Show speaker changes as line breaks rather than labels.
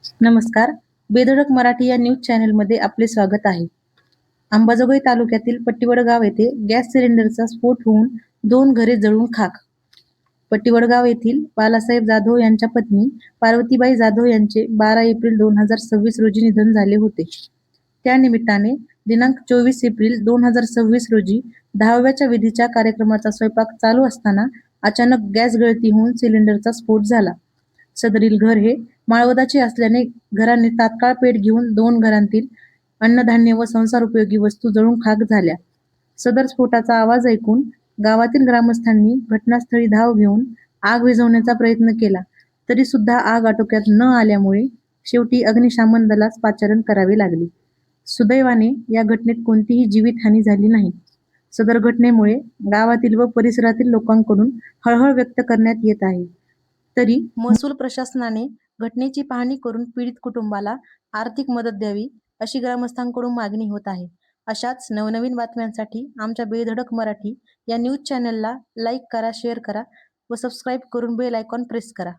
नमस्कार. बेधडक मराठी या न्यूज चॅनलमध्ये आपले स्वागत आहे. अंबाजोगाई तालुक्यातील पट्टीवडगाव येथे गॅस सिलेंडरचा स्फोट होऊन 2 घरे जळून खाक. पट्टीवडगाव येथील बालासाहेब जाधव यांच्या पत्नी पार्वतीबाई जाधव यांचे 12 एप्रिल 2026 रोजी निधन झाले होते. त्यानिमित्ताने दिनांक 24 एप्रिल 2026 रोजी 10व्या विधीच्या कार्यक्रमाचा स्वयंपाक चालू असताना अचानक गॅस गळती होऊन सिलेंडरचा स्फोट झाला. सदरील घर हे माळवदाचे असल्याने घराने तात्काळ पेट घेऊन 2 घरांतील अन्नधान्य व संसारोपयोगी वस्तू जळून खाक झाल्या. सदर स्फोटाचा आवाज ऐकून गावातील ग्रामस्थांनी घटनास्थळी धाव घेऊन आग विझवण्याचा प्रयत्न केला, तरी सुद्धा आग आटोक्यात न आल्यामुळे शेवटी अग्निशमन दलास पाचारण करावे लागले. सुदैवाने या घटनेत कोणतीही जीवितहानी झाली नाही. सदर घटनेमुळे गावातील व परिसरातील लोकांकडून हळहळ व्यक्त करण्यात येत आहे. तरी महसूल प्रशासनाने घटनेची पाहणी करून पीडित कुटुंबाला आर्थिक मदत द्यावी, अशी ग्रामस्थांकडून मागणी होत आहे. अशाच नवनवीन बातम्यांसाठी आमच्या बेधडक मराठी या न्यूज चॅनलला लाईक करा, शेअर करा व सबस्क्राईब करून बेल आयकॉन प्रेस करा.